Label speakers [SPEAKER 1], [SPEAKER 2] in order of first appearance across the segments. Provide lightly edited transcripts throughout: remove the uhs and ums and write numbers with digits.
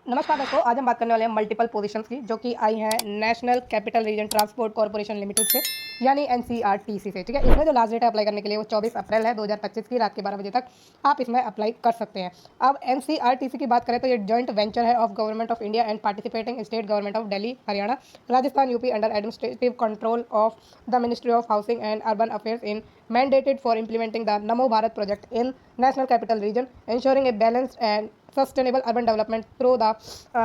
[SPEAKER 1] नमस्कार दोस्तों, आज हम बात करने वाले हैं मल्टीपल पोजीशंस की जो कि आई हैं national capital region transport corporation limited से यानी एनसीआरटीसी से। ठीक है, इसमें जो लास्ट डेट है अप्लाई करने के लिए वो 24 अप्रैल है 2025 की रात के 12 बजे तक आप इसमें अप्लाई कर सकते हैं। अब एनसीआरटीसी की बात करें तो ये जॉइंट वेंचर है of government of India and participating state government of Delhi, Haryana, Rajasthan, UP under administrative control of the ministry of housing and urban affairs in mandated for implementing the Namo Bharat project in National Capital Region, ensuring a balanced and sustainable urban development through the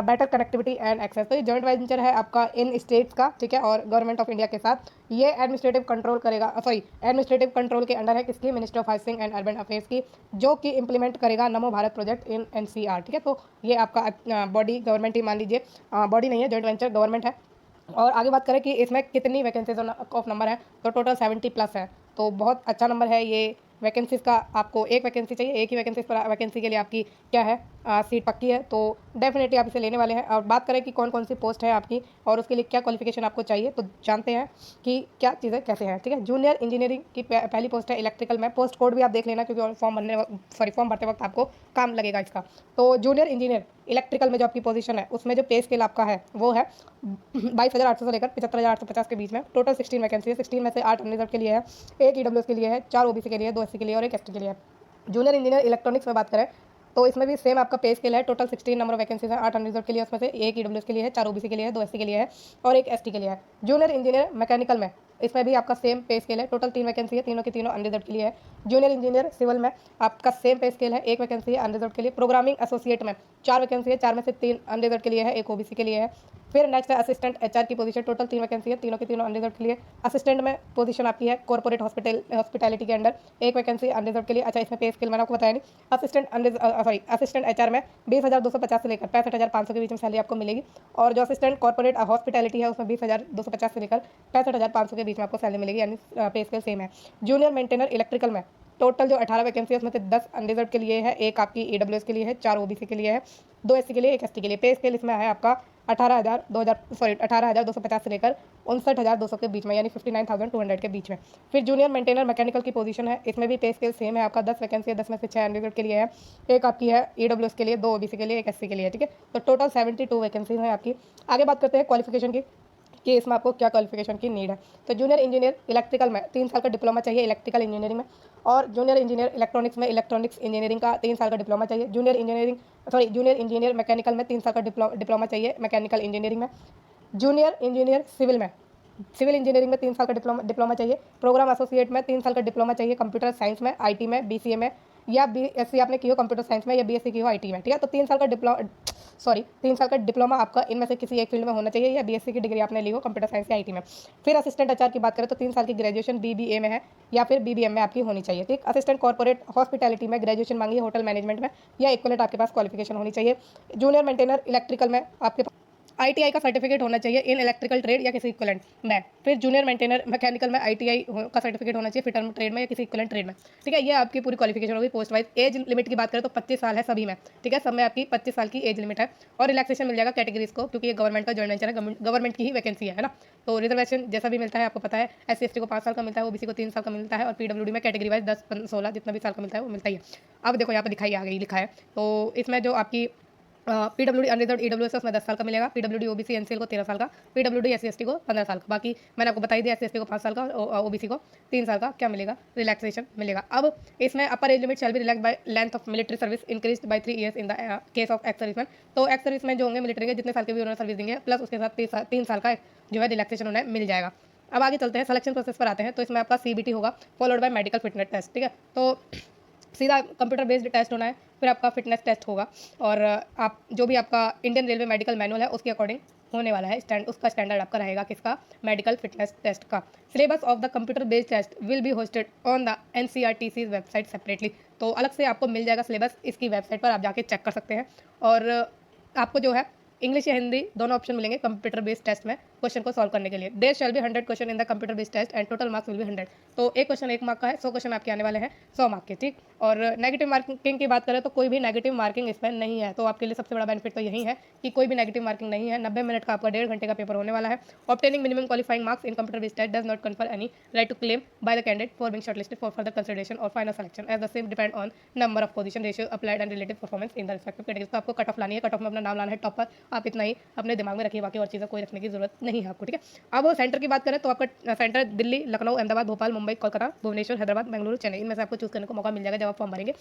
[SPEAKER 1] better connectivity and access. तो ये joint venture है आपका इन states का, ठीक है, और government of India के साथ। ये एडमिनिस्ट्रेटिव कंट्रोल करेगा, एडमिनिस्ट्रेटिव कंट्रोल के अंडर है किसकी? Ministry of housing and urban affairs की, जो कि इंप्लीमेंट करेगा नमो भारत प्रोजेक्ट इन एनसीआर। ठीक है, तो ये आपका बॉडी गवर्नमेंट ही मान लीजिए, बॉडी नहीं है, जॉइंट वेंचर गवर्नमेंट है। और आगे बात करें कि इसमें कितनी वैकेंसीज ऑफ नंबर है, तो टोटल 70+ है, तो बहुत अच्छा नंबर है ये। वैकेंसीज का आपको एक वैकेंसी चाहिए, एक ही वैकेंसी के लिए आपकी क्या है, सीट पक्की है, तो डेफिनेटली आप इसे लेने वाले हैं। और बात करें कि कौन कौन सी पोस्ट है आपकी और उसके लिए क्या क्वालिफिकेशन आपको चाहिए, तो जानते हैं कि क्या चीज़ें कैसे हैं। ठीक है, जूनियर इंजीनियरिंग की पहली पोस्ट है इलेक्ट्रिकल में। पोस्ट कोड भी आप देख लेना क्योंकि फॉर्म भरते वक्त आपको काम लगेगा इसका। तो जूनियर इंजीनियर इलेक्ट्रिकल में जो आपकी पोजीशन है उसमें जो पे स्केल आपका है वो है 22,800 से लेकर 75,850 के बीच में। टोटल 16 वैकेंसी है, 16 में से 8 अनरिजर्व के लिए है, एक ईडब्ल्यूएस के लिए है, 4 ओबीसी के लिए, 2 एससी के लिए और एक एसटी के लिए है। जूनियर इंजीनियर इलेक्ट्रॉनिक्स में बात करें तो इसमें भी सेम आपका पे स्केल है। टोटल 16 नंबर ऑफ वैकेंसीज है, 8 अनरिजर्व के लिए, उसमें से एक ईडब्ल्यूएस के लिए है, 4 ओबीसी के लिए है, 2 एससी के लिए है और एक एसटी के लिए है। जूनियर इंजीनियर मैकेनिकल में इसमें भी आपका सेम पे स्केल है। टोटल 3 वैकेंसी है, तीनों की तीनों अनरिजर्व के लिए है। जूनियर इंजीनियर सिविल में आपका सेम पे स्केल है, एक वैकेंसी है अनरिजर्व के लिए। प्रोग्रामिंग एसोसिएट में 4 वैकेंसी है, 4 में से 3 अनरिजर्व के लिए है, एक ओबीसी के लिए है। फिर नेक्स्ट है असिस्टेंट एचआर की पोजीशन, टोटल 3 वैकेंसी है, तीनों की तीनों अनरिजर्व के लिए। असिस्टेंट में पोजीशन आपकी है कॉर्पोरेट हॉस्पिटैलिटी के अंडर, एक वैकेंसी अनरिजर्व के लिए। अच्छा, इसमें पे स्केल मैंने आपको बताया नहीं। असिस्टेंट एचआर में 20,250 से लेकर 65,500 के बीच में सैलरी आपको मिलेगी। और जो असिस्टेंट कॉर्पोरेट हॉस्पिटैलिटी है उसमें 20,250 से लेकर 65,500 के बीच में आपको सैलरी मिलेगी, यानी पे स्केल सेम है। जूनियर मेंटेनर इलेक्ट्रिकल में टोटल जो 18 वैकेंसी है उसमें से 10 अनरिजर्व के लिए है, एक आपकी ईडब्ल्यूएस के लिए है, 4 ओबीसी के लिए है, 2 एससी के लिए, एक एसटी के लिए। पे स्केल इसमें है आपका 18,250 से लेकर 59,200 के बीच में, यानी 59,200 के बीच में। फिर जूनियर मेंटेनर मैकेनिकल की पोजीशन है, इसमें भी पे स्केल सेम है आपका। 10 वैकेंसी है, 10 में से 6 अनरिजर्व के लिए है, एक आपकी है ईडब्ल्यूएस के लिए, 2 ओबीसी के लिए, एक एससी के लिए। ठीक है, तो टोटल 72 वैकेंसी है आपकी। आगे बात करते हैं क्वालिफिकेशन की कि इसमें आपको क्या क्वालिफिकेशन की नीड है। तो जूनियर इंजीनियर इलेक्ट्रिकल में 3 साल का डिप्लोमा चाहिए इलेक्ट्रिकल इंजीनियरिंग में, और जूनियर इंजीनियर इलेक्ट्रॉनिक्स में इलेक्ट्रॉनिक्स इंजीनियरिंग का 3 साल का डिप्लोमा चाहिए। जूनियर इंजीनियर मैकेनिकल में 3 साल का डिप्लोमा चाहिए मैकेनिकल इंजीनियरिंग में। जूनियर इंजीनियर सिविल इंजीनियरिंग में 3 साल का डिप्लोमा चाहिए। प्रोग्राम एसोसिएट में 3 साल का डिप्लोमा चाहिए कंप्यूटर साइंस में, आईटी में, बीसीए में, या बीएससी आपने की हो कंप्यूटर साइंस में, या बीएससी की हो आईटी में। ठीक है, तो 3 साल का डिप्लोमा आपका इनमें से किसी एक फील्ड में होना चाहिए, या बीएससी की डिग्री आपने ली हो कंप्यूटर साइंस या आईटी में। फिर असिस्टेंट एचआर की बात करें तो 3 साल की ग्रेजुएशन बीबीए में है या फिर बीबीएम में आपकी होनी चाहिए। ठीक, असिस्टेंट कॉर्पोरेट हॉस्पिटैलिटी में ग्रेजुएशन मांगी, होटल मैनेजमेंट में या इक्वलेंट आपके पास क्वालिफिकेशन होनी चाहिए। जूनियर मेंटेनर इलेक्ट्रिकल में आपके आईटीआई का सर्टिफिकेट होना चाहिए इन इलेक्ट्रिकल ट्रेड या किसी इक्विवेलेंट में। फिर जूनियर मेंटेनर मैकेनिकल में आईटीआई का सर्टिफिकेट होना चाहिए फिटर ट्रेड में या किसी इक्विवेलेंट ट्रेड में। ठीक है, ये आपकी पूरी क्वालिफिकेशन होगी। पोस्ट वाइज एज लिमिट की बात करें तो 25 साल है सभी में। ठीक है, सब में आपकी 25 साल की एज लिमिट है, और रिलैक्सेशन मिल जाएगा कैटेगरीज को, क्योंकि ये गवर्नमेंट का जॉइंट वेंचर है, गवर्नमेंट की ही वैकेंसी है ना। तो रिजर्वेशन जैसा भी मिलता है आपको पता है, एससी एसटी को 5 साल का मिलता है, ओबीसी को 3 साल का मिलता है, और पीडब्ल्यूडी में कैटेगरी वाइज 10 16 जितना भी साल का मिलता है वो मिलता ही है। अब देखो यहाँ पर दिखाई आ गई, लिखा है, तो इसमें जो आपकी पीडब्ल्यूडी अनरिजर्व ईडब्ल्यूएस उसमें 10 साल का मिलेगा, पीडब्ल्यूडी ओबीसी एनसीएल को 13 साल का, पीडब्ल्यूडी एससी एसटी को 15 साल का। बाकी मैंने आपको बताई दिया, एससी एसटी को 5 साल का, ओबीसी को 3 साल का क्या मिलेगा, रिलैक्सेशन मिलेगा। अब इसमें अपर age limit shall be relax by length of military service increased by 3 years in the case of ex serviceman. तो एक्स सर्विसमैन जो होंगे मिलिट्री के, जितने साल के भी उन्होंने सर्विस देंगे, प्लस उसके साथ 3 साल का जो है रिलैक्सेशन उन्हें मिल जाएगा। अब आगे चलते हैं, सिलेक्शन प्रोसेस पर आते हैं। तो इसमें आपका सीबीटी होगा followed by medical fitness test. ठीक है, तो सीधा कंप्यूटर बेस्ड टेस्ट होना है, फिर आपका फिटनेस टेस्ट होगा, और आप जो भी आपका इंडियन रेलवे मेडिकल मैनुअल है उसके अकॉर्डिंग होने वाला है, उसका स्टैंडर्ड आपका रहेगा किसका, मेडिकल फिटनेस टेस्ट का। Syllabus of the computer based test will be hosted on the NCERT website separately. तो अलग से आपको मिल जाएगा सिलेबस, इसकी वेबसाइट पर आप जाके चेक कर सकते हैं। और आपको जो है इंग्लिश या हिंदी दोनों ऑप्शन मिलेंगे कंप्यूटर बेस्ड टेस्ट में। क्वेश्चन को सॉल्व करने के लिए। There shall be 100 question in the computer based test and total marks will be 100। तो एक क्वेश्चन 1 मार्क का है, 100 क्वेश्चन आपके आने वाले हैं 100 मार्क के, ठीक। और नेगेटिव मार्किंग की बात करें तो कोई भी नेगेटिव मार्किंग इसमें नहीं है। तो आपके लिए सबसे बड़ा बेनिफिट तो यही है कि कोई भी नेगेटिव मार्किंग नहीं है। 90 मिनट का आपका 1.5 घंटे का पेपर होने वाला है। Obtaining minimum qualifying marks in computer based test does not confer any right to claim by the candidate for being shortlisted for further consideration और final selection as the same depend on number of position ratio applied and relative performance in the respective category. तो आपको cut off लानी है, cut off में अपना नाम लाना है टॉप पर। आप इतना ही अपने दिमाग में रखिए, बाकी और चीज़ें कोई रखने की जरूरत नहीं है आपको, ठीक है। अब सेंटर की बात करें तो आपका सेंटर दिल्ली, लखनऊ, अहमदाबाद, भोपाल, मुंबई, कोलकाता, भुवनेश्वर, हैदराबाद, बेंगलुरु, चेन्नई, इनमें से आपको चूज करने को मौका मिल जाएगा जब आप फॉर्म भरेंगे।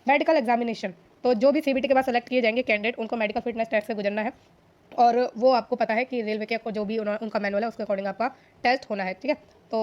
[SPEAKER 1] मेडिकल एग्जामिनेशन, तो जो भी सीबीटी के बाद सेलेक्ट किए जाएंगे कैंडिडेट, उनको मेडिकल फिटनेस टेस्ट से गुजरना है। और वो आपको पता है कि रेलवे के आपको जो भी उनका मैनुअल है उसके अकॉर्डिंग आपका टेस्ट होना है, ठीक है। तो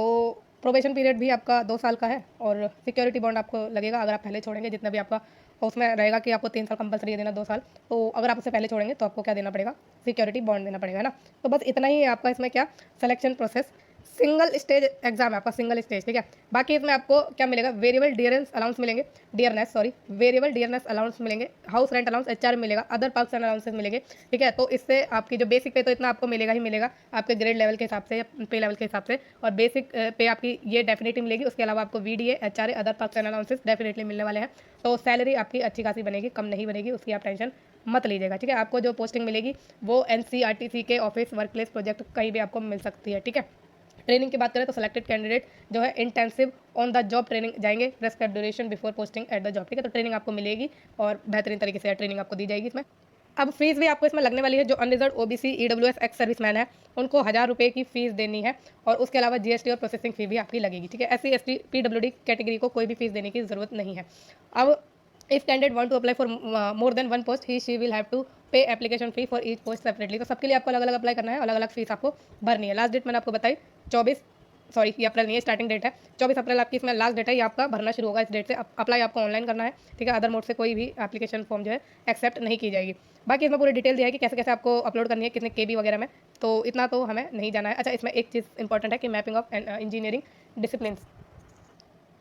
[SPEAKER 1] प्रोबेशन पीरियड भी आपका 2 साल का है और सिक्योरिटी बॉन्ड आपको लगेगा अगर आप पहले छोड़ेंगे। जितना भी आपका उसमें रहेगा कि आपको 3 साल कंपलसरी देना, 2 साल, तो अगर आप उससे पहले छोड़ेंगे तो आपको क्या देना पड़ेगा, सिक्योरिटी बॉन्ड देना पड़ेगा, है ना। तो बस इतना ही है आपका इसमें क्या selection process. Single stage exam है आपका, सिंगल स्टेज, ठीक है। बाकी इसमें आपको क्या मिलेगा, वेरिएबल डियरेंस अलाउंस मिलेंगे, वेरिएबल डियरनेस अलाउंस मिलेंगे, हाउस रेंट अलाउंस एचआर मिलेगा, अदर पर्क्स एंड अलाउंसेस मिलेंगे, ठीक है। तो इससे आपकी जो बेसिक पे तो इतना आपको मिलेगा ही मिलेगा आपके ग्रेड लेवल के हिसाब से या पे लेवल के हिसाब से, और बेसिक पे आपकी ये डेफिनेटली मिलेगी। उसके अलावा आपको VDA, HRA, other perks and allowances definitely मिलने वाले हैं। तो सैलरी आपकी अच्छी खासी बनेगी, कम नहीं बनेगी, उसकी आप टेंशन मत लीजिएगा, ठीक है। आपको जो पोस्टिंग मिलेगी वो एनसीईआरटी के ऑफिस, वर्क प्लेस, प्रोजेक्ट कहीं भी आपको मिल सकती है, ठीक है। ट्रेनिंग की बात करें तो सिलेक्टेड कैंडिडेट जो है intensive on the job training जाएंगे, prescribe duration before posting at the job, ठीक है। तो ट्रेनिंग आपको मिलेगी और बेहतरीन तरीके से ट्रेनिंग आपको दी जाएगी इसमें। अब फीस भी आपको इसमें लगने वाली है। जो unreserved OBC, EWS, ex serviceman है उनको 1000 रुपये की फीस देनी है और उसके अलावा जीएसटी और प्रोसेसिंग फी भी आपकी लगेगी, ठीक है। एससी, एसटी, पीडब्ल्यूडी कैटेगरी को कोई भी फीस देने की जरूरत नहीं है। अब if candidate want to apply for more than one post, he she will have to pay application fee for each post separately. तो सबके लिए आपको अलग अलग अप्लाई करना है, अलग अलग फीस आपको भरनी है। लास्ट डेट मैंने आपको बताई 24 सॉरी ये अप्रैल नहीं है, स्टार्टिंग डेट है 24 अप्रैल आपकी इसमें लास्ट डेट है। ये आपका भरना शुरू होगा इस डेट से। अप्लाई आपको ऑनलाइन करना है, ठीक है। अदर मोड से कोई भी एप्लीकेशन फॉर्म जो है एक्सेप्ट नहीं की जाएगी। बाकी इसमें पूरी डिटेल दिया है कि कैसे कैसे आपको अपलोड करनी है, कितने केबी वगैरह में, तो इतना तो हमें नहीं जाना है। अच्छा, इसमें एक चीज़ इंपॉर्टेंट है कि मैपिंग ऑफ इंजीनियरिंग डिसिप्लिन।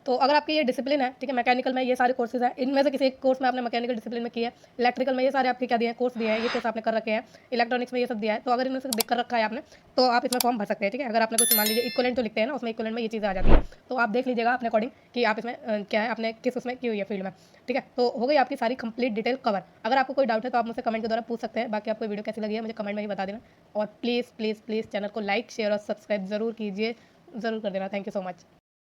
[SPEAKER 1] तो अगर आपकी ये डिसिप्लिन है, ठीक है, मैकेनिकल में ये सारे कोर्सेज हैं, इनमें से किसी एक कोर्स में आपने मैकेनिकल डिसिप्लिन में किया है, इलेक्ट्रिकल में ये सारे आपके क्या दिए हैं, कोर्स दिए हैं, ये कोर्स आपने कर रखे हैं, इलेक्ट्रॉनिक्स में ये सब दिया है। तो अगर इनमें से देख कर रखा है आपने तो आप इसमें फॉर्म भर सकते हैं, ठीक है। अगर आपने कुछ मान लीजिए इक्वलेंट जो लिखते हैं ना, उसमें इक्वलेंट में ये चीज़ें आ जाती है, तो आप देख लीजिएगा अपने अकॉर्डिंग कि आप इसमें क्या है, आपने किस उसमें की हुई है फील्ड में, ठीक है। तो हो गई आपकी सारी कंप्लीट डिटेल कवर। अगर आपको कोई डाउट है तो आप मुझसे कमेंट के द्वारा पूछ सकते हैं। बाकी आपको वीडियो कैसी लगी है मुझे कमेंट में ही बता देना, और प्लीज़ प्लीज़ प्लीज़ चैनल को लाइक, शेयर और सब्सक्राइब जरूर कीजिए, ज़रूर कर देना। Thank you so much.